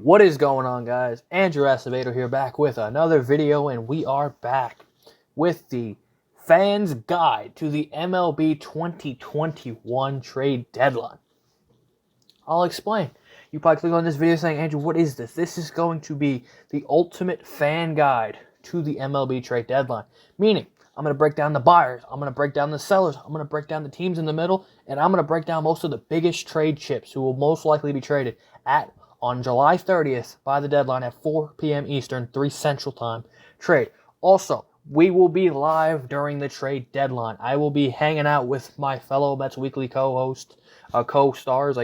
What is going on, guys? Andrew Acevedo here, back with another video, and we are back with the fans' guide to the MLB 2021 trade deadline. I'll explain. You probably click on this video saying, Andrew, what is this? This is going to be the ultimate fan guide to the MLB trade deadline. Meaning, I'm going to break down the buyers, I'm going to break down the sellers, I'm going to break down the teams in the middle, and I'm going to break down most of the biggest trade chips who will most likely be traded on July 30th by the deadline at 4 p.m. Eastern, 3 Central Time trade. Also, we will be live during the trade deadline. I will be hanging out with my fellow Mets Weekly co-host, co-stars,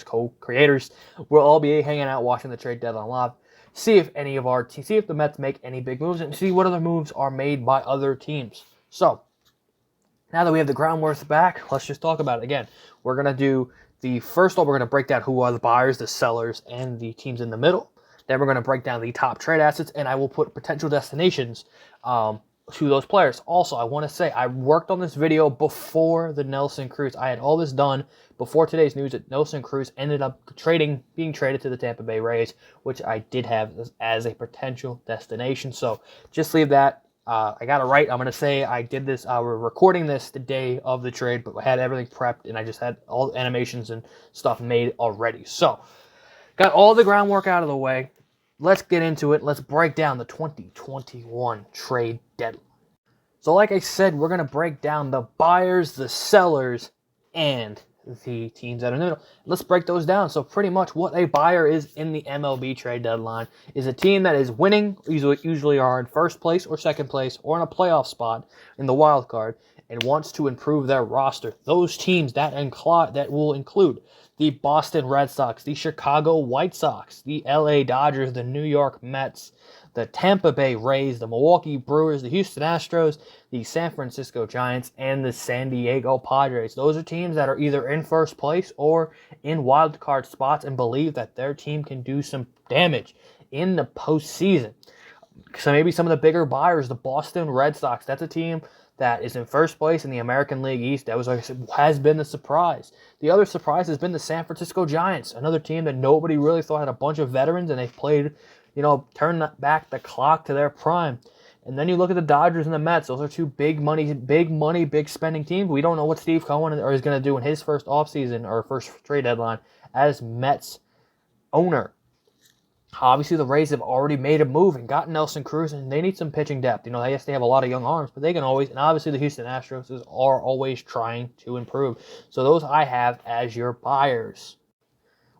co-creators. We'll all be hanging out watching the trade deadline live. See if the Mets make any big moves and see what other moves are made by other teams. So, now that we have the groundwork back, let's just talk about it again. We're going to do we're going to break down who are the buyers, the sellers, and the teams in the middle. Then we're going to break down the top trade assets, and I will put potential destinations to those players. Also, I want to say I worked on this video before the Nelson Cruz. I had all this done before today's news that Nelson Cruz ended up being traded to the Tampa Bay Rays, which I did have as a potential destination. So just leave that. I got it right. I'm going to say I did this. We're recording this the day of the trade, but I had everything prepped, and I just had all the animations and stuff made already. So, got all the groundwork out of the way. Let's get into it. Let's break down the 2021 trade deadline. So, like I said, we're going to break down the buyers, the sellers, and the teams that are in the middle. Let's break those down. So pretty much what a buyer is in the MLB trade deadline is a team that is winning, usually are in first place or second place or in a playoff spot in the wild card, and wants to improve their roster. Those teams that will include the Boston Red Sox, the Chicago White Sox, the LA Dodgers, the New York Mets, the Tampa Bay Rays, the Milwaukee Brewers, the Houston Astros, the San Francisco Giants, and the San Diego Padres. Those are teams that are either in first place or in wild card spots and believe that their team can do some damage in the postseason. So maybe some of the bigger buyers, the Boston Red Sox, that's a team that is in first place in the American League East. That has been the surprise. The other surprise has been the San Francisco Giants, another team that nobody really thought had a bunch of veterans, and they've played, turn back the clock to their prime. And then you look at the Dodgers and the Mets. Those are two big money, big spending teams. We don't know what Steve Cohen is going to do in his first offseason or first trade deadline as Mets owner. Obviously, the Rays have already made a move and gotten Nelson Cruz, and they need some pitching depth. Yes, they have a lot of young arms, but they can always, and obviously the Houston Astros are always trying to improve. So those I have as your buyers.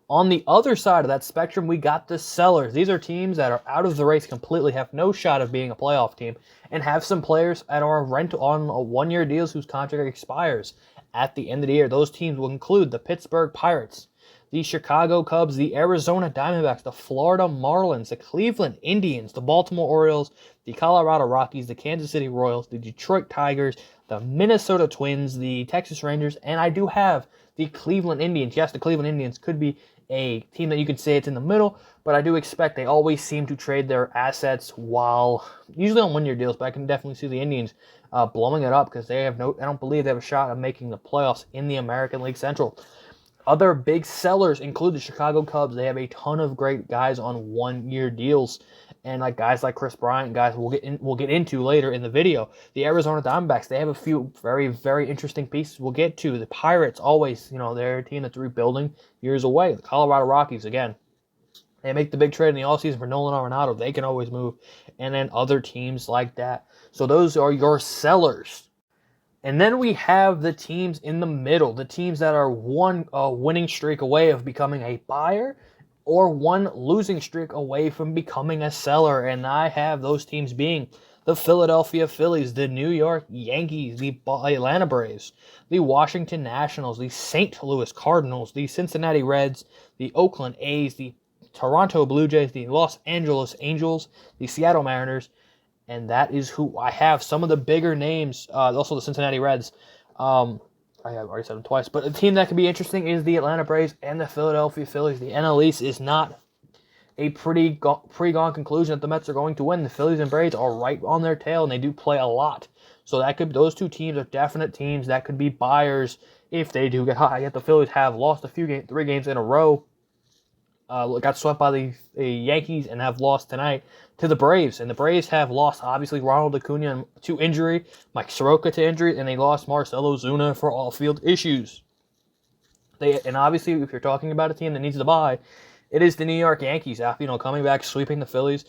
On the other side of that spectrum, we got the sellers. These are teams that are out of the race completely, have no shot of being a playoff team, and have some players that are on one-year deals whose contract expires at the end of the year. Those teams will include the Pittsburgh Pirates, the Chicago Cubs, the Arizona Diamondbacks, the Florida Marlins, the Cleveland Indians, the Baltimore Orioles, the Colorado Rockies, the Kansas City Royals, the Detroit Tigers, the Minnesota Twins, the Texas Rangers, and I do have the Cleveland Indians. Yes, the Cleveland Indians could be a team that you could say it's in the middle, but I do expect they always seem to trade their assets usually on one-year deals, but I can definitely see the Indians blowing it up because I don't believe they have a shot of making the playoffs in the American League Central. Other big sellers include the Chicago Cubs. They have a ton of great guys on one-year deals, and guys like Chris Bryant, guys we'll get into later in the video. The Arizona Diamondbacks, they have a few very, very interesting pieces we'll get to. The Pirates, always, they're a team that's rebuilding years away. The Colorado Rockies, again, they make the big trade in the offseason for Nolan Arenado. They can always move, and then other teams like that. So those are your sellers. And then we have the teams in the middle, the teams that are one winning streak away of becoming a buyer or one losing streak away from becoming a seller. And I have those teams being the Philadelphia Phillies, the New York Yankees, the Atlanta Braves, the Washington Nationals, the St. Louis Cardinals, the Cincinnati Reds, the Oakland A's, the Toronto Blue Jays, the Los Angeles Angels, the Seattle Mariners, and that is who I have. Some of the bigger names, also the Cincinnati Reds. I have already said them twice, but a team that could be interesting is the Atlanta Braves and the Philadelphia Phillies. The NL East is not a pre-gone conclusion that the Mets are going to win. The Phillies and Braves are right on their tail, and they do play a lot. So those two teams are definite teams that could be buyers if they do get hot. Yet the Phillies have lost 3 games in a row got swept by the Yankees and have lost tonight to the Braves. And the Braves have lost, obviously, Ronald Acuna to injury, Mike Soroka to injury, and they lost Marcell Ozuna for off-field issues. And obviously, if you're talking about a team that needs to buy, it is the New York Yankees. After, coming back, sweeping the Phillies.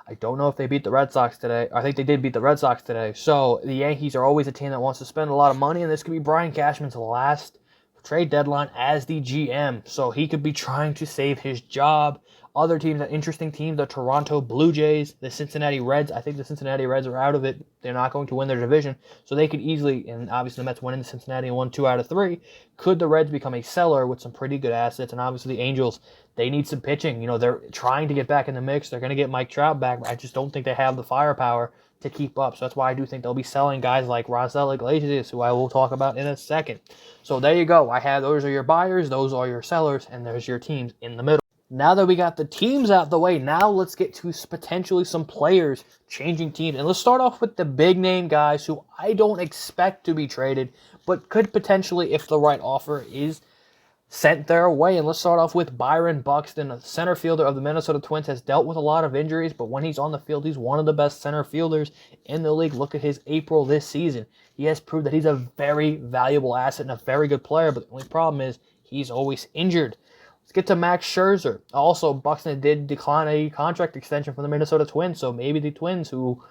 I don't know if they beat the Red Sox today. I think they did beat the Red Sox today. So the Yankees are always a team that wants to spend a lot of money, and this could be Brian Cashman's last trade deadline as the GM. So he could be trying to save his job. Other teams, interesting teams, the Toronto Blue Jays, the Cincinnati Reds. I think the Cincinnati Reds are out of it. They're not going to win their division. So they could easily, and obviously the Mets went into Cincinnati and won 2 out of 3. Could the Reds become a seller with some pretty good assets? And obviously the Angels, they need some pitching. They're trying to get back in the mix. They're going to get Mike Trout back. I just don't think they have the firepower to keep up. So that's why I do think they'll be selling guys like Raisel Iglesias, who I will talk about in a second. So there you go. Those are your buyers, those are your sellers, and there's your teams in the middle. Now that we got the teams out the way, now let's get to potentially some players changing teams. And let's start off with the big name guys who I don't expect to be traded, but could potentially, if the right offer is sent their way. And let's start off with Byron Buxton, a center fielder of the Minnesota Twins, has dealt with a lot of injuries, but when he's on the field, he's one of the best center fielders in the league. Look at his April this season. He has proved that he's a very valuable asset and a very good player, but the only problem is he's always injured. Let's get to Max Scherzer. Also, Buxton did decline a contract extension from the Minnesota Twins, so maybe the Twins, who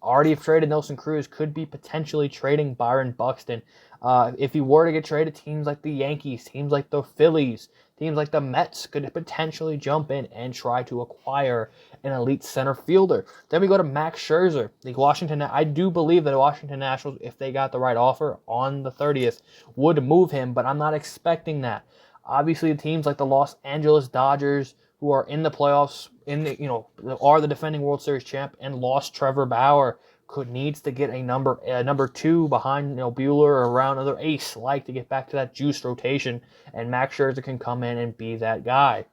already have traded Nelson Cruz, could be potentially trading Byron Buxton. If he were to get traded, teams like the Yankees, teams like the Phillies, teams like the Mets could potentially jump in and try to acquire an elite center fielder. Then we go to Max Scherzer. I do believe that the Washington Nationals, if they got the right offer on the 30th, would move him, but I'm not expecting that. Obviously, teams like the Los Angeles Dodgers, who are in the playoffs, are the defending World Series champ, and lost Trevor Bauer, needs to get a number 2 behind Buehler or around another ace to get back to that juice rotation, and Max Scherzer can come in and be that guy.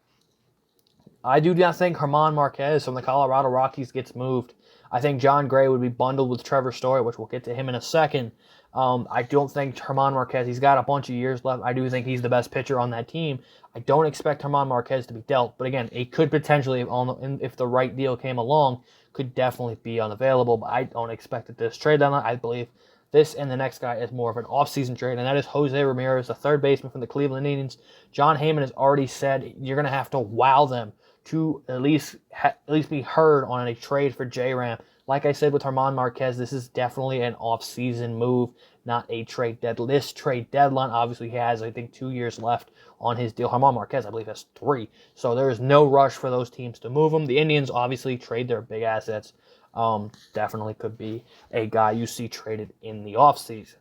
I do not think German Marquez from the Colorado Rockies gets moved. I think John Gray would be bundled with Trevor Story, which we'll get to him in a second. I don't think German Marquez, he's got a bunch of years left. I do think he's the best pitcher on that team. I don't expect German Marquez to be dealt, but again, it could potentially, if the right deal came along, could definitely be unavailable, but I don't expect it this trade deadline. I believe this and the next guy is more of an offseason trade, and that is Jose Ramirez, the third baseman from the Cleveland Indians. John Heyman has already said you're going to have to wow them to at least be heard on a trade for J-Ram. Like I said with German Marquez, this is definitely an off-season move, not a trade deadline. This trade deadline, obviously, he has, I think, 2 years left on his deal. German Marquez, I believe, has 3. So there is no rush for those teams to move him. The Indians obviously trade their big assets. Definitely could be a guy you see traded in the offseason.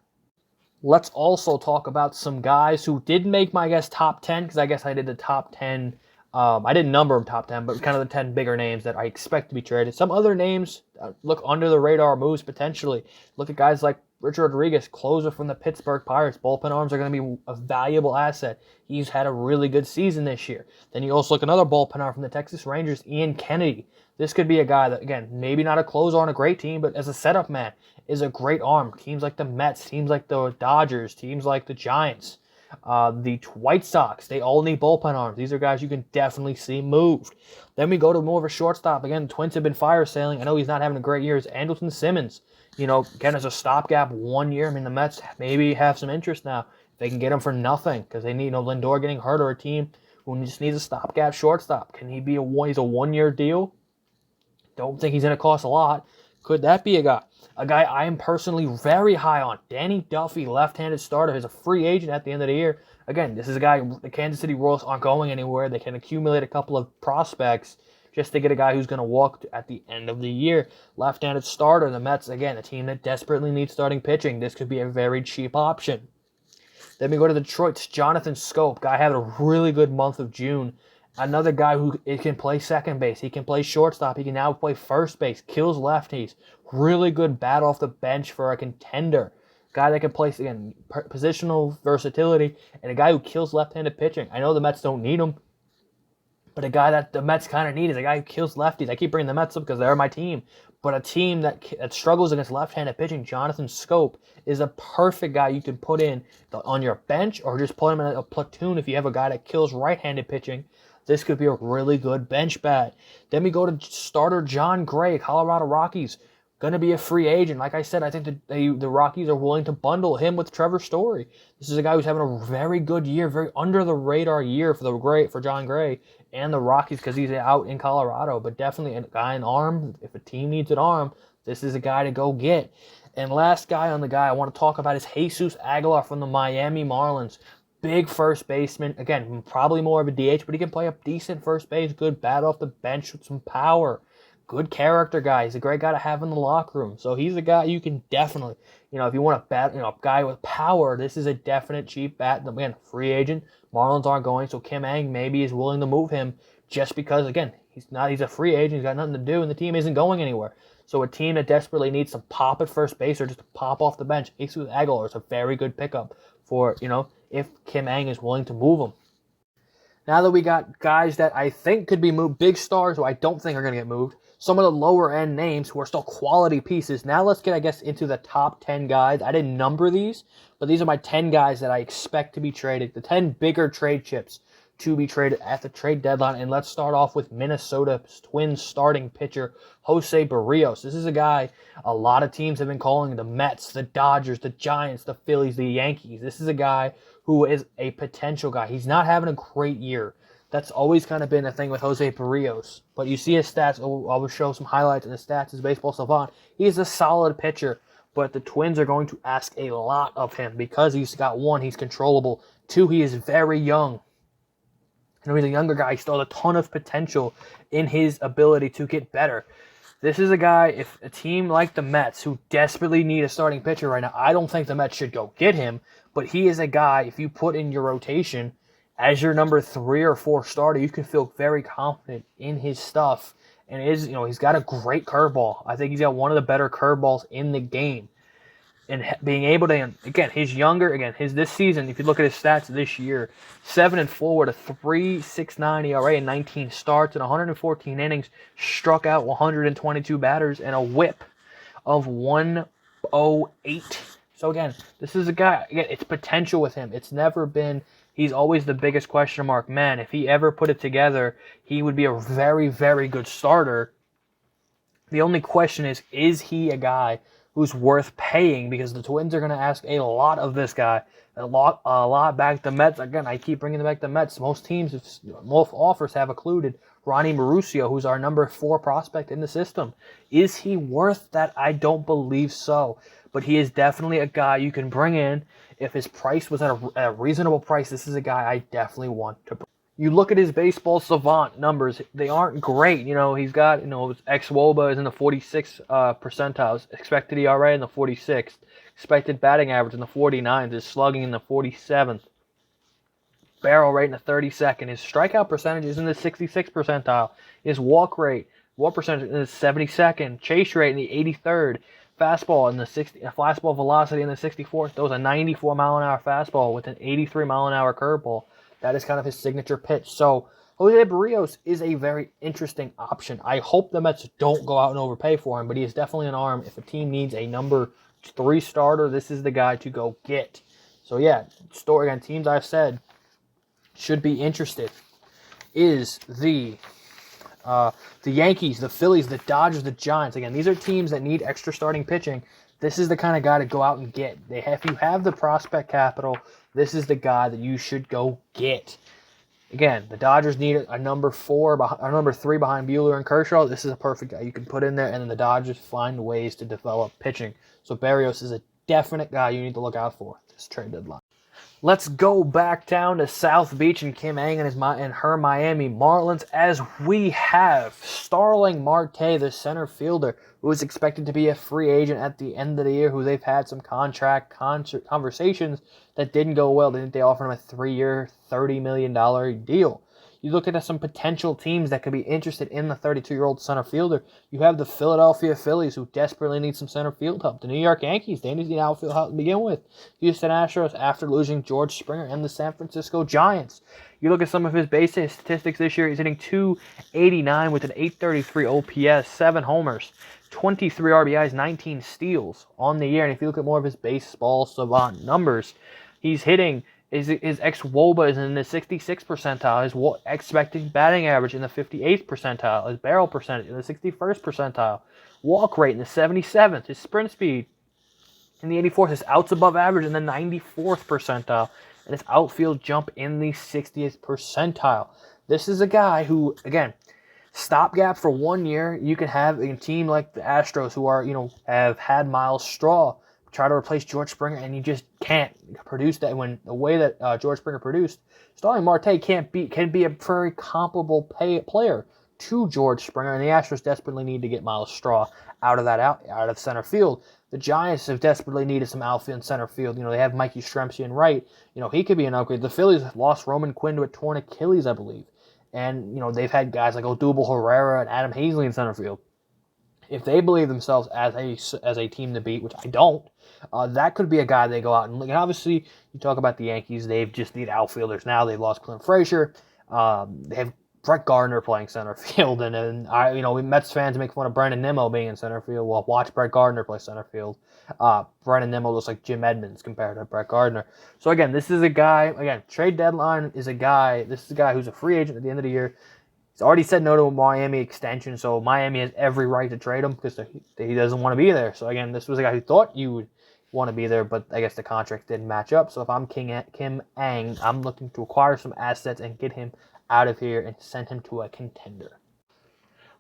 Let's also talk about some guys who did make my top 10, because I guess I did the top 10. I didn't number them top 10, but kind of the 10 bigger names that I expect to be traded. Some other names look under the radar moves potentially. Look at guys like Richard Rodriguez, closer from the Pittsburgh Pirates. Bullpen arms are going to be a valuable asset. He's had a really good season this year. Then you also look at another bullpen arm from the Texas Rangers, Ian Kennedy. This could be a guy that, again, maybe not a closer on a great team, but as a setup man, is a great arm. Teams like the Mets, teams like the Dodgers, teams like the Giants, the White Sox, they all need bullpen arms. These are guys you can definitely see moved. Then we go to more of a shortstop. Again, the Twins have been fire sailing. I know he's not having a great year. It's Andrelton Simmons. Again, as a stopgap 1 year. I mean, the Mets maybe have some interest now. They can get him for nothing because they need Lindor getting hurt, or a team who just needs a stopgap shortstop. Can he be he's a 1 year deal? Don't think he's going to cost a lot. Could that be a guy? A guy I am personally very high on. Danny Duffy, left-handed starter, is a free agent at the end of the year. Again, this is a guy, the Kansas City Royals aren't going anywhere. They can accumulate a couple of prospects just to get a guy who's going to walk at the end of the year. Left-handed starter, the Mets, again, a team that desperately needs starting pitching. This could be a very cheap option. Then we go to Detroit's Jonathan Scope. Guy had a really good month of June. Another guy who can play second base. He can play shortstop. He can now play first base. Kills lefties. Really good bat off the bench for a contender. Guy that can play, again, positional versatility, and a guy who kills left-handed pitching. I know the Mets don't need him, but a guy that the Mets kind of need is a guy who kills lefties. I keep bringing the Mets up because they're my team. But a team that struggles against left-handed pitching, Jonathan Scope, is a perfect guy you can put in on your bench, or just put him in a platoon if you have a guy that kills right-handed pitching. this could be a really good bench bat. Then we go to starter John Gray, Colorado Rockies. Going to be a free agent. Like I said, I think the Rockies are willing to bundle him with Trevor Story. This is a guy who's having a very good year, very under-the-radar year for John Gray and the Rockies because he's out in Colorado. But definitely a guy in arm. If a team needs an arm, this is a guy to go get. And last guy on the guy I want to talk about is Jesus Aguilar from the Miami Marlins. Big first baseman. Again, probably more of a DH, but he can play a decent first base. Good bat off the bench with some power. Good character guy. He's a great guy to have in the locker room. So he's a guy you can definitely, if you want a bat, a guy with power, this is a definite cheap bat. Again, free agent. Marlins aren't going, so Kim Ng maybe is willing to move him just because, again, he's a free agent. He's got nothing to do, and the team isn't going anywhere. So a team that desperately needs some pop at first base or just to pop off the bench, Jesus Aguilar is a very good pickup for, if Kim Ng is willing to move him. Now that we got guys that I think could be moved, big stars who I don't think are going to get moved, some of the lower-end names who are still quality pieces. Now let's get, into the top 10 guys. I didn't number these, but these are my 10 guys that I expect to be traded, the 10 bigger trade chips to be traded at the trade deadline. And let's start off with Minnesota Twins starting pitcher Jose Barrios. This is a guy a lot of teams have been calling the Mets, the Dodgers, the Giants, the Phillies, the Yankees. This is a guy who is a potential guy. He's not having a great year. That's always kind of been a thing with Jose Barrios. But you see his stats. I will show some highlights in his stats as Baseball Savant. He's a solid pitcher, but the Twins are going to ask a lot of him because he's got, one, he's controllable. Two, he is very young. He's a younger guy. He still has a ton of potential in his ability to get better. This is a guy, if a team like the Mets, who desperately need a starting pitcher right now, I don't think the Mets should go get him, but he is a guy, if you put in your rotation as your number 3 or 4 starter, you can feel very confident in his stuff. And he's got a great curveball. I think he's got one of the better curveballs in the game. And being able to, this season, if you look at his stats this year, 7-4 with a 3.69 ERA and 19 starts and 114 innings, struck out 122 batters and a whip of 108. So again, this is a guy, it's potential with him. It's never been, he's always the biggest question mark. Man, if he ever put it together, he would be a very, very good starter. The only question is he a guy who's worth paying? Because the Twins are going to ask a lot of this guy. A lot back to the Mets. Again, I keep bringing back the Mets. Most teams, most offers have included Ronnie Mauricio, who's our number 4 prospect in the system. Is he worth that? I don't believe so. But he is definitely a guy you can bring in. If his price was at a reasonable price, this is a guy I definitely want to bring. You look at his Baseball Savant numbers, they aren't great. He's got, his xWOBA is in the 46th percentile, expected ERA in the 46th, expected batting average in the 49th, his slugging in the 47th, barrel rate in the 32nd, his strikeout percentage is in the 66th percentile, his walk percentage in the 72nd, chase rate in the 83rd, fastball velocity in the 64th. That was a 94 mile an hour fastball with an 83 mile an hour curveball. That is kind of his signature pitch. So Jose Barrios is a very interesting option. I hope the Mets don't go out and overpay for him, but he is definitely an arm. If a team needs a number 3 starter, this is the guy to go get. So yeah, teams I've said should be interested is the Yankees, the Phillies, the Dodgers, the Giants. Again, these are teams that need extra starting pitching. This is the kind of guy to go out and get. If you have the prospect capital, this is the guy that you should go get. Again, the Dodgers need a number 3 behind Buehler and Kershaw. This is a perfect guy you can put in there, and then the Dodgers find ways to develop pitching. So Barrios is a definite guy you need to look out for this trade deadline. Let's go back down to South Beach and Kim Ng and her Miami Marlins as we have Starling Marte, the center fielder, who is expected to be a free agent at the end of the year, who they've had some contract conversations that didn't go well. They offered him a 3-year, $30 million deal. You look at some potential teams that could be interested in the 32-year-old center fielder. You have the Philadelphia Phillies, who desperately need some center field help. The New York Yankees, they need outfield help to begin with. Houston Astros, after losing George Springer, and the San Francisco Giants. You look at some of his base statistics this year. He's hitting .289 with an .833 OPS, 7 homers, 23 RBIs, 19 steals on the year. And if you look at more of his Baseball Savant numbers, he's hitting His ex-WOBA is in the 66th percentile. His expected batting average in the 58th percentile. His barrel percentage in the 61st percentile. Walk rate in the 77th. His sprint speed in the 84th. His outs above average in the 94th percentile. And his outfield jump in the 60th percentile. This is a guy who, again, stopgap for 1 year. You can have a team like the Astros who are, have had Miles Straw try to replace George Springer, and you just can't produce that when the way that George Springer produced. Starling Marte can be a very comparable player to George Springer, and the Astros desperately need to get Miles Straw out of center field. The Giants have desperately needed some outfield and center field. They have Mikey Stremski in right. He could be an upgrade. The Phillies lost Roman Quinn to a torn Achilles, I believe. And, they've had guys like Odubel Herrera and Adam Hazley in center field. If they believe themselves as a team to beat, which I don't, that could be a guy they go out and look. And obviously, you talk about the Yankees, they've just need outfielders now. They've lost Clint Frazier. They have Brett Gardner playing center field. And Mets fans make fun of Brandon Nimmo being in center field. Well, watch Brett Gardner play center field. Brandon Nimmo looks like Jim Edmonds compared to Brett Gardner. So, again, this is a guy, trade deadline is a guy, this is a guy who's a free agent at the end of the year. He's already said no to a Miami extension, so Miami has every right to trade him because he doesn't want to be there. So, again, this was a guy who thought you would want to be there, but I guess the contract didn't match up. So, if I'm Kim Ng, I'm looking to acquire some assets and get him out of here and send him to a contender.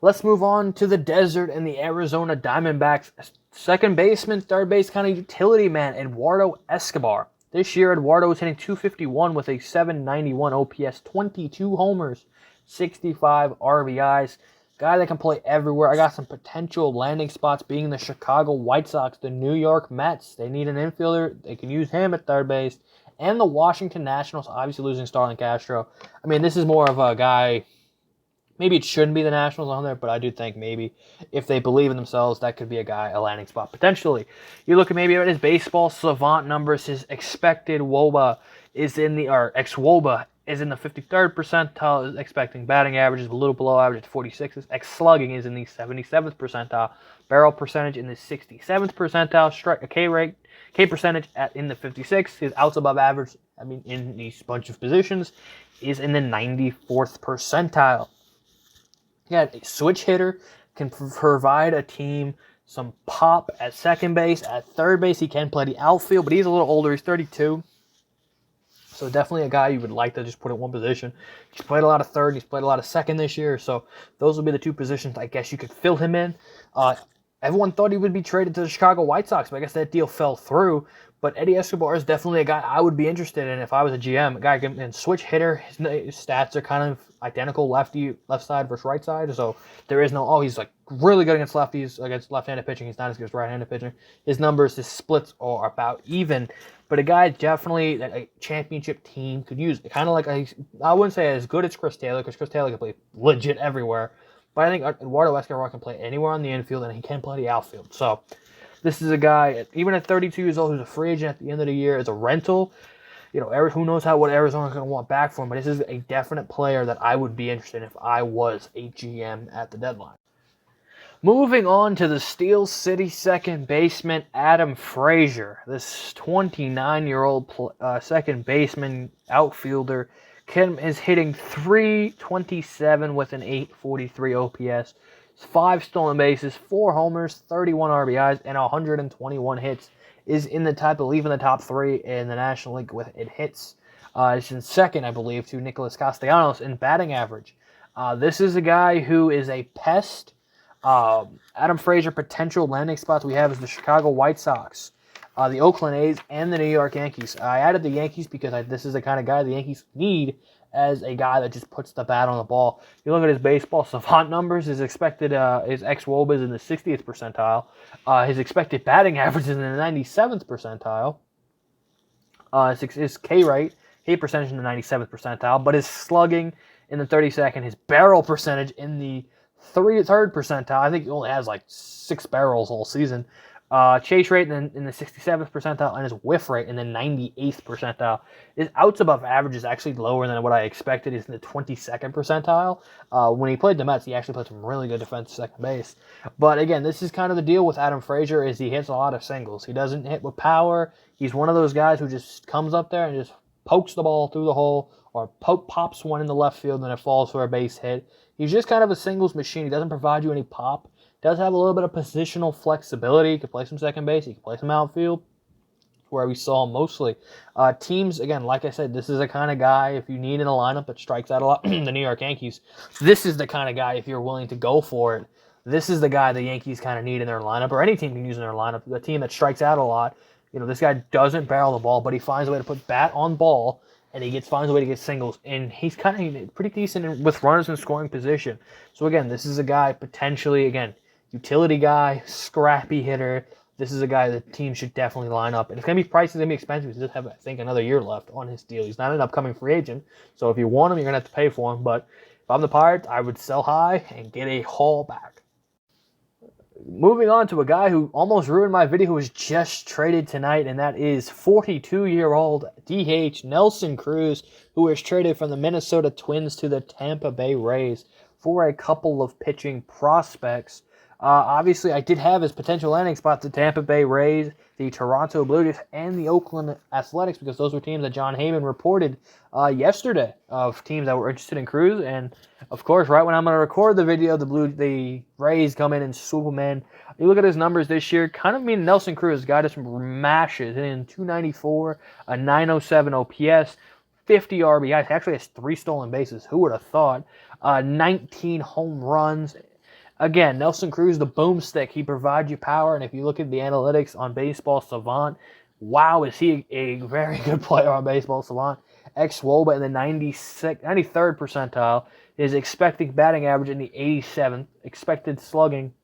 Let's move on to the desert and the Arizona Diamondbacks. Second baseman, third base kind of utility man, Eduardo Escobar. This year, Eduardo was hitting .251 with a .791 OPS, 22 homers, 65 RBIs. Guy that can play everywhere. I got some potential landing spots being the Chicago White Sox, the New York Mets. They need an infielder. They can use him at third base. And the Washington Nationals, obviously losing Starlin Castro. I mean, this is more of a guy, maybe it shouldn't be the Nationals on there, but I do think maybe if they believe in themselves, that could be a landing spot potentially. You look at maybe at his baseball savant numbers, his expected WOBA is ex-WOBA is in the 53rd percentile. His expecting batting average is a little below average at 46. His ex-slugging is in the 77th percentile. Barrel percentage in the 67th percentile. K percentage in the 56th. His outs above average, in these bunch of positions, is in the 94th percentile. Yeah, a switch hitter, can provide a team some pop at second base. At third base, he can play the outfield, but he's a little older. He's 32. So definitely a guy you would like to just put in one position. He's played a lot of third. He's played a lot of second this year. So those would be the two positions I guess you could fill him in. Everyone thought he would be traded to the Chicago White Sox, but I guess that deal fell through. But Eddie Escobar is definitely a guy I would be interested in if I was a GM. A guy can switch hitter. His stats are kind of identical, left side versus right side. So there is no, he's like really good against lefties, against left-handed pitching. He's not as good as right-handed pitching. His numbers, his splits are about even. But a guy definitely that a championship team could use. Kind of like, I wouldn't say as good as Chris Taylor, because Chris Taylor can play legit everywhere. But I think Eduardo Escobar can play anywhere on the infield, and he can play the outfield. So this is a guy, even at 32 years old, who's a free agent at the end of the year, is a rental. Who knows what Arizona's going to want back for him, but this is a definite player that I would be interested in if I was a GM at the deadline. Moving on to the Steel City second baseman, Adam Frazier. This 29-year-old second baseman outfielder is hitting .327 with an .843 OPS, 5 stolen bases, 4 homers, 31 RBIs, and 121 hits. Is in the top 3 in the National League with hits. It's in second, I believe, to Nicholas Castellanos in batting average. This is a guy who is a pest. Adam Frazier, potential landing spots we have is the Chicago White Sox, the Oakland A's, and the New York Yankees. I added the Yankees because this is the kind of guy the Yankees need as a guy that just puts the bat on the ball. You look at his baseball savant numbers, his expected, his ex-WOBA is in the 60th percentile. His expected batting average is in the 97th percentile. His K percentage in the 97th percentile, but his slugging in the 32nd, his barrel percentage in the third percentile. I think he only has like 6 barrels all season. Chase rate in the 67th percentile, and his whiff rate in the 98th percentile. His outs above average is actually lower than what I expected. He's in the 22nd percentile. When he played the Mets, he actually played some really good defense second base. But again, this is kind of the deal with Adam Frazier, is he hits a lot of singles. He doesn't hit with power. He's one of those guys who just comes up there and just pokes the ball through the hole or pops one in the left field and it falls for a base hit. He's just kind of a singles machine. He doesn't provide you any pop. Does have a little bit of positional flexibility. He can play some second base. He can play some outfield, where we saw him mostly. Teams, again, like I said, this is the kind of guy, if you need in a lineup that strikes out a lot, the New York Yankees, this is the kind of guy, if you're willing to go for it, this is the guy the Yankees kind of need in their lineup, or any team can use in their lineup. The team that strikes out a lot, this guy doesn't barrel the ball, but he finds a way to put bat on ball, and he finds a way to get singles, and he's kind of pretty decent with runners in scoring position. So again, this is a guy potentially, again, utility guy, scrappy hitter. This is a guy that team should definitely line up. And it's going to be priced, it's going to be expensive. He does have, I think, another year left on his deal. He's not an upcoming free agent. So if you want him, you're going to have to pay for him. But if I'm the Pirates, I would sell high and get a haul back. Moving on to a guy who almost ruined my video, who was just traded tonight, and that is 42-year-old DH Nelson Cruz, who was traded from the Minnesota Twins to the Tampa Bay Rays for a couple of pitching prospects. Obviously, I did have his potential landing spots: the Tampa Bay Rays, the Toronto Blue Jays, and the Oakland Athletics, because those were teams that John Heyman reported yesterday of teams that were interested in Cruz. And of course, right when I'm going to record the video, the Rays come in and swoop him in. You look at his numbers this year, kind of mean Nelson Cruz, guy just mashes in 294, a 907 OPS, 50 RBIs. He actually has 3 stolen bases. Who would have thought? 19 home runs. Again, Nelson Cruz, the boomstick, he provides you power, and if you look at the analytics on Baseball Savant, wow, is he a very good player on Baseball Savant. Ex-Woba in the 93rd percentile, his expected batting average in the 87th, expected slugging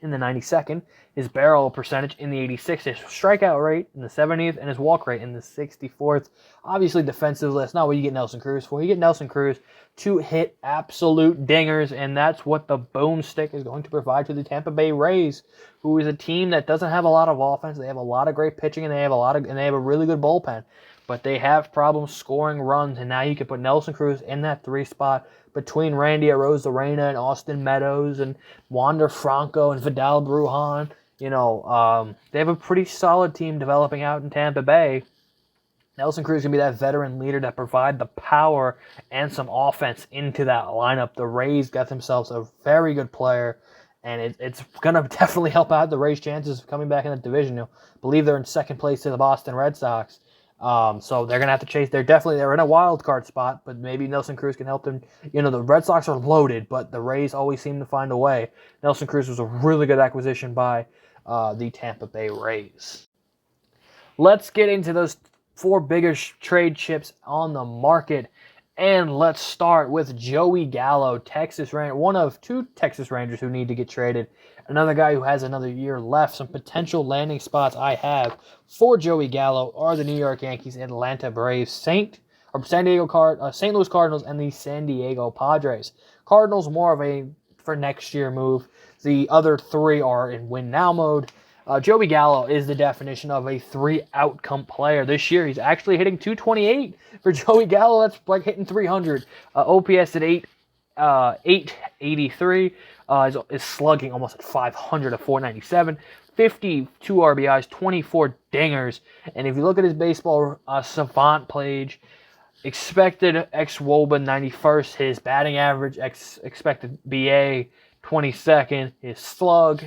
in the 92nd, his barrel percentage in the 86th, his strikeout rate in the 70th, and his walk rate in the 64th. Obviously, defensive list, not what you get Nelson Cruz for. You get Nelson Cruz to hit absolute dingers, and that's what the boomstick is going to provide to the Tampa Bay Rays, who is a team that doesn't have a lot of offense. They have a lot of great pitching, and they have a really good bullpen, but they have problems scoring runs. And now you can put Nelson Cruz in that 3 spot between Randy Arozarena and Austin Meadows and Wander Franco and Vidal Brujan. They have a pretty solid team developing out in Tampa Bay. Nelson Cruz can be that veteran leader that provide the power and some offense into that lineup. The Rays got themselves a very good player, and it's going to definitely help out the Rays' chances of coming back in the division. I believe they're in second place to the Boston Red Sox. So they're going to have to chase. They're in a wild card spot, but maybe Nelson Cruz can help them. The Red Sox are loaded, but the Rays always seem to find a way. Nelson Cruz was a really good acquisition by the Tampa Bay Rays. Let's get into those 4 biggest trade chips on the market, and let's start with Joey Gallo, Texas Ranger, one of 2 Texas Rangers who need to get traded. Another guy who has another year left. Some potential landing spots I have for Joey Gallo are the New York Yankees, Atlanta Braves, St. Louis Cardinals, and the San Diego Padres. Cardinals more of a for next year move. The other 3 are in win now mode. Joey Gallo is the definition of a 3-outcome player. This year, he's actually hitting 228 for Joey Gallo. That's like hitting 300. OPS at 883. Is slugging almost at 500 at 497. 52 RBIs, 24 dingers. And if you look at his Baseball Savant page, expected ex-Woba 91st, his batting average, expected BA 22nd, his slug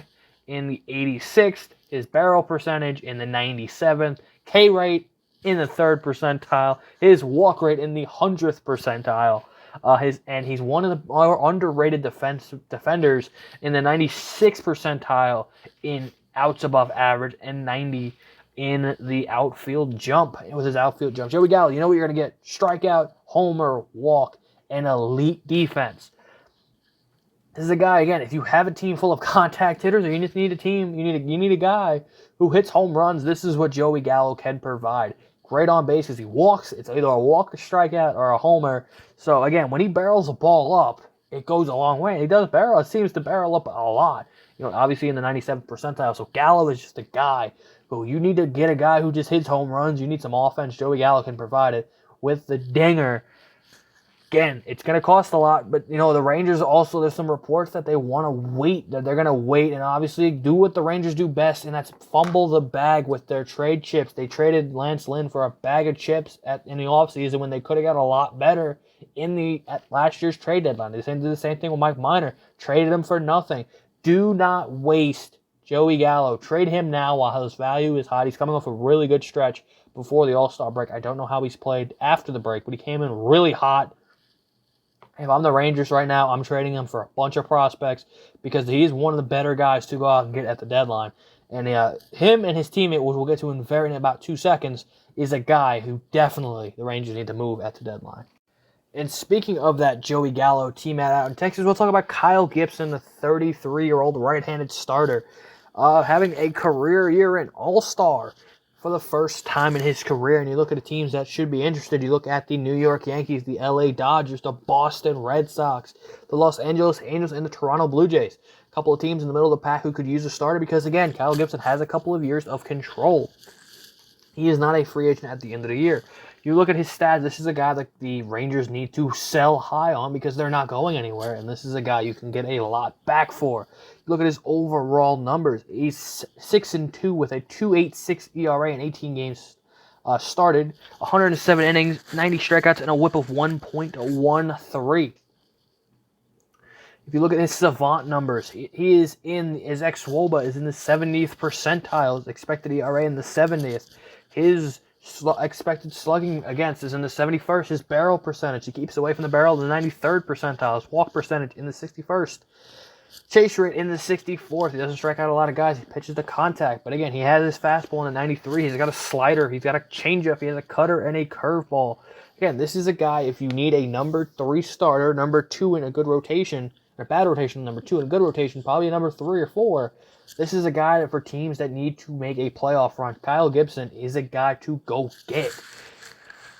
in the 86th, his barrel percentage in the 97th, K rate in the 3rd percentile, his walk rate in the 100th percentile. He's one of the more underrated defenders in the 96th percentile in outs above average and 90 in the outfield jump. With his outfield jump, Joey Gallo, you know what you're going to get: strikeout, homer, walk, and elite defense. This is a guy, again, if you have a team full of contact hitters, or you just need a team, you need a guy who hits home runs, this is what Joey Gallo can provide. Great on base because he walks. It's either a walk, a strikeout, or a homer. So, again, when he barrels a ball up, it goes a long way. He does barrel. It seems to barrel up a lot. Obviously in the 97th percentile. So, Gallo is just a guy who you need to get a guy who just hits home runs. You need some offense. Joey Gallo can provide it with the dinger. Again, it's going to cost a lot, but the Rangers also, there's some reports that they want to wait, that they're going to wait and obviously do what the Rangers do best, and that's fumble the bag with their trade chips. They traded Lance Lynn for a bag of chips in the offseason when they could have got a lot better at last year's trade deadline. They did the same thing with Mike Minor, traded him for nothing. Do not waste Joey Gallo. Trade him now while his value is high. He's coming off a really good stretch before the All-Star break. I don't know how he's played after the break, but he came in really hot. If I'm the Rangers right now, I'm trading him for a bunch of prospects because he's one of the better guys to go out and get at the deadline. And him and his teammate, which we'll get to in about 2 seconds, is a guy who definitely the Rangers need to move at the deadline. And speaking of that Joey Gallo teammate out in Texas, we'll talk about Kyle Gibson, the 33-year-old right-handed starter, having a career year in All-Star for the first time in his career. And you look at the teams that should be interested. You look at the New York Yankees, the LA Dodgers, the Boston Red Sox, the Los Angeles Angels, and the Toronto Blue Jays. A couple of teams in the middle of the pack who could use a starter because, again, Kyle Gibson has a couple of years of control. He is not a free agent at the end of the year. You look at his stats, this is a guy that the Rangers need to sell high on because they're not going anywhere, and this is a guy you can get a lot back for. You look at his overall numbers. He's 6-2 with a 2.86 ERA in 18 games started, 107 innings, 90 strikeouts, and a whip of 1.13. If you look at his savant numbers, his ex-WOBA is in the 70th percentile, his expected ERA in the 70th. His expected slugging against is in the 71st. His barrel percentage, he keeps away from the barrel, in the 93rd percentile. His walk percentage in the 61st. Chase rate in the 64th. He doesn't strike out a lot of guys. He pitches to contact. But again, he has his fastball in the 93. He's got a slider. He's got a changeup. He has a cutter and a curveball. Again, this is a guy, if you need a number 3 starter, number 2 in a good rotation, a bad rotation, number 2 in a good rotation, probably a number 3 or 4. This is a guy that for teams that need to make a playoff run, Kyle Gibson is a guy to go get.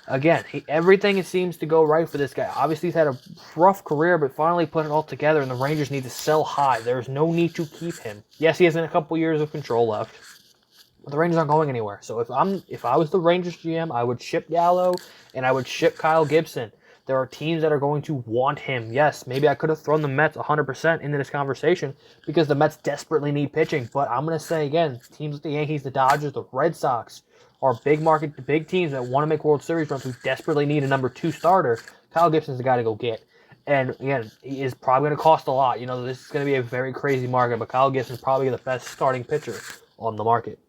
Again, everything seems to go right for this guy. Obviously, he's had a rough career, but finally put it all together, and the Rangers need to sell high. There's no need to keep him. Yes, he has a couple years of control left, but the Rangers aren't going anywhere. So if I was the Rangers GM, I would ship Gallo, and I would ship Kyle Gibson. There are teams that are going to want him. Yes, maybe I could have thrown the Mets 100% into this conversation because the Mets desperately need pitching. But I'm going to say again, teams like the Yankees, the Dodgers, the Red Sox are big teams that want to make World Series runs who desperately need a number 2 starter. Kyle Gibson's the guy to go get. And again, he is probably going to cost a lot. This is going to be a very crazy market, but Kyle Gibson's probably the best starting pitcher on the market.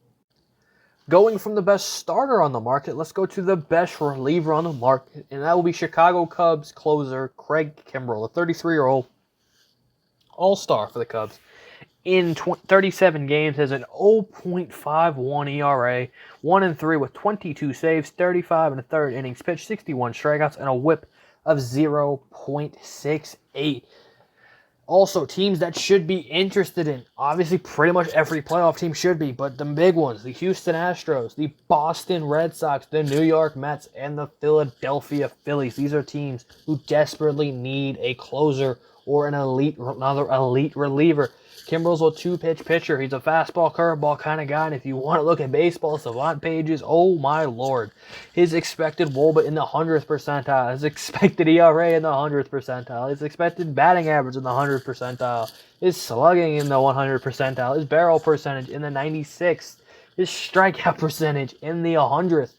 Going from the best starter on the market, let's go to the best reliever on the market, and that will be Chicago Cubs closer Craig Kimbrel, a 33-year-old all-star for the Cubs. In 37 games, has an 0.51 ERA, 1-3 with 22 saves, 35 and a third innings pitched, 61 strikeouts, and a whip of 0.68. Also, teams that should be interested in, obviously pretty much every playoff team should be, but the big ones, the Houston Astros, the Boston Red Sox, the New York Mets, and the Philadelphia Phillies. These are teams who desperately need a closer or another elite reliever. Kimbrel's a 2-pitch pitcher. He's a fastball, curveball kind of guy, and if you want to look at baseball savant pages, oh my lord. His expected WOBA in the 100th percentile, his expected ERA in the 100th percentile, his expected batting average in the 100th percentile, his slugging in the 100th percentile, his barrel percentage in the 96th, his strikeout percentage in the 100th.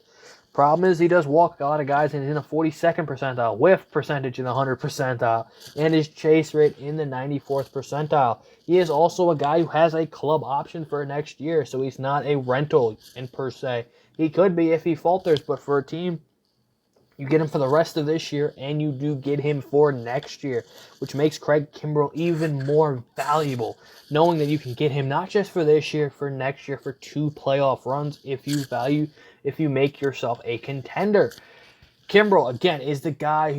Problem is he does walk a lot of guys and he's in the 42nd percentile, whiff percentage in the 100th percentile, and his chase rate in the 94th percentile. He is also a guy who has a club option for next year, so he's not a rental in per se. He could be if he falters, but for a team, you get him for the rest of this year, and you do get him for next year, which makes Craig Kimbrel even more valuable, knowing that you can get him not just for this year, for next year, for 2 playoff runs if you make yourself a contender. Kimbrel, again, is the guy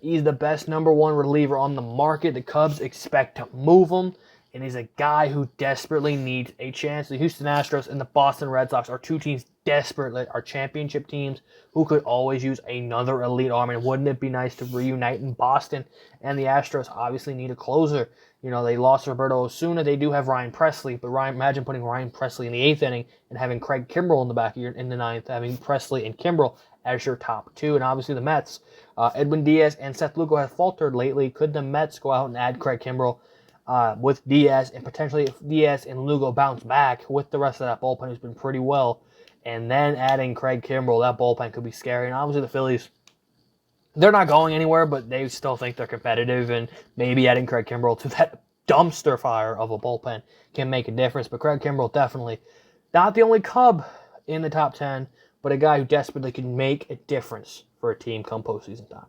he's the best number 1 reliever on the market. The Cubs expect to move him, and he's a guy who desperately needs a chance. The Houston Astros and the Boston Red Sox are 2 teams are championship teams who could always use another elite arm. And wouldn't it be nice to reunite in Boston? And the Astros obviously need a closer. They lost Roberto Osuna. They do have Ryan Presley, but imagine putting Ryan Presley in the 8th inning and having Craig Kimbrel in the back in the 9th, having Presley and Kimbrel as your top two. And obviously the Mets, Edwin Diaz and Seth Lugo have faltered lately. Could the Mets go out and add Craig Kimbrell with Diaz, and potentially if Diaz and Lugo bounce back with the rest of that bullpen who's been pretty well, and then adding Craig Kimbrell, that bullpen could be scary. And obviously the Phillies, they're not going anywhere, but they still think they're competitive, and maybe adding Craig Kimbrell to that dumpster fire of a bullpen can make a difference. But Craig Kimbrell definitely not the only Cub in the top 10, but a guy who desperately can make a difference for a team come postseason time.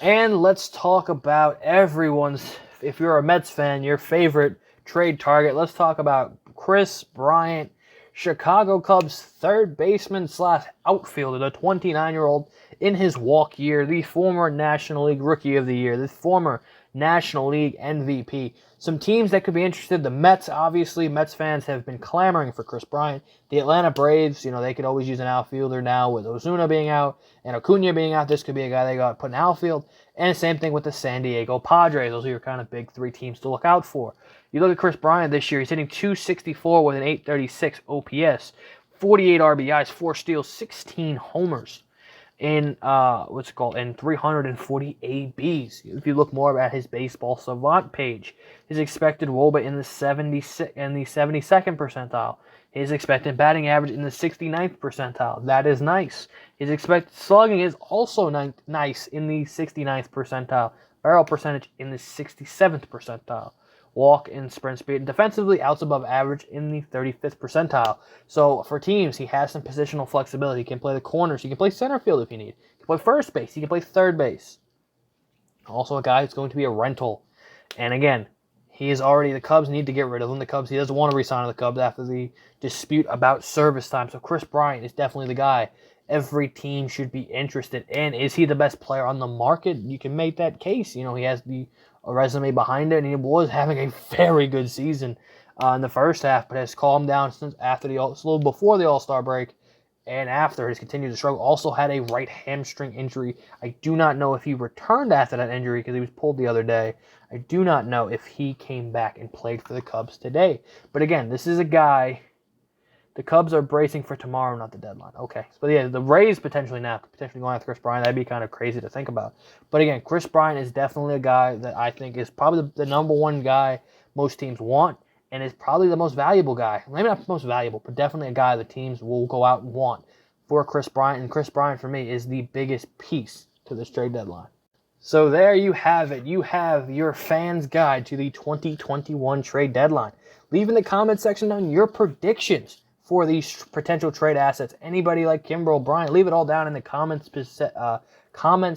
And let's talk about everyone's, if you're a Mets fan, your favorite trade target. Let's talk about Kris Bryant, Chicago Cubs third baseman / outfielder, the 29-year-old in his walk year, the former National League Rookie of the Year, the former National League MVP. Some teams that could be interested, the Mets, obviously. Mets fans have been clamoring for Kris Bryant. The Atlanta Braves, they could always use an outfielder now with Ozuna being out and Acuna being out. This could be a guy they got put in outfield. And same thing with the San Diego Padres. Those are your kind of big three teams to look out for. You look at Kris Bryant this year, he's hitting .264 with an .836 OPS, 48 RBIs, 4 steals, 16 homers in 340 ABs. If you look more at his Baseball Savant page, his expected WOBA in the 72nd percentile. His expected batting average in the 69th percentile. That is nice. His expected slugging is also nice in the 69th percentile. Barrel percentage in the 67th percentile. Walk and sprint speed. Defensively, outs above average in the 35th percentile. So for teams, he has some positional flexibility. He can play the corners. He can play center field if you need. He can play first base. He can play third base. Also a guy who's going to be a rental. And again, the Cubs need to get rid of him. He doesn't want to resign with the Cubs after the dispute about service time. So Kris Bryant is definitely the guy every team should be interested in. Is he the best player on the market? You can make that case. He has a resume behind it, and he was having a very good season in the first half, but has calmed down since before the All-Star break, and after he's continued to struggle. Also had a right hamstring injury. I do not know if he returned after that injury because he was pulled the other day. I do not know if he came back and played for the Cubs today. But again, this is a guy. The Cubs are bracing for tomorrow, not the deadline. Okay. But yeah, the Rays potentially going after Kris Bryant. That'd be kind of crazy to think about. But again, Kris Bryant is definitely a guy that I think is probably the number one guy most teams want, and is probably the most valuable guy. Maybe not the most valuable, but definitely a guy the teams will go out and want for Kris Bryant. And Kris Bryant, for me, is the biggest piece to this trade deadline. So there you have it. You have your fans' guide to the 2021 trade deadline. Leave in the comment section down your predictions for these potential trade assets. Anybody like Kimbrell, Bryant, leave it all down in the comment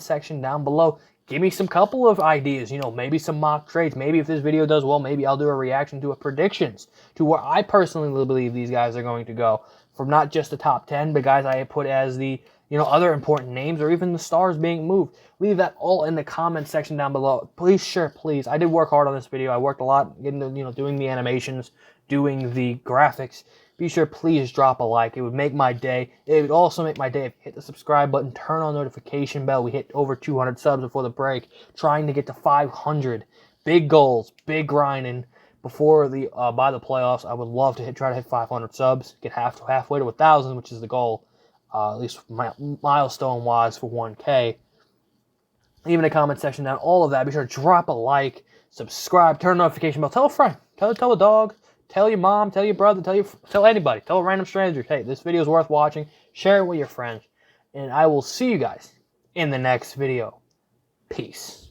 section down below. Give me some couple of ideas, maybe some mock trades. Maybe if this video does well, maybe I'll do a reaction to predictions to where I personally believe these guys are going to go, from not just the top 10, but guys I put as the other important names, or even the stars being moved. Leave that all in the comment section down below. Please. I did work hard on this video. I worked a lot getting doing the animations, doing the graphics. Be sure, please drop a like. It would make my day. It would also make my day if you hit the subscribe button, turn on notification bell. We hit over 200 subs before the break, trying to get to 500. Big goals, big grinding before by the playoffs. I would love to try to hit 500 subs, get halfway to 1,000, which is the goal, at least milestone-wise for 1K. Leave in the comment section down all of that. Be sure to drop a like, subscribe, turn on notification bell. Tell a friend, tell a dog. Tell your mom, tell your brother, tell anybody, tell a random stranger, hey, this video is worth watching. Share it with your friends. And I will see you guys in the next video. Peace.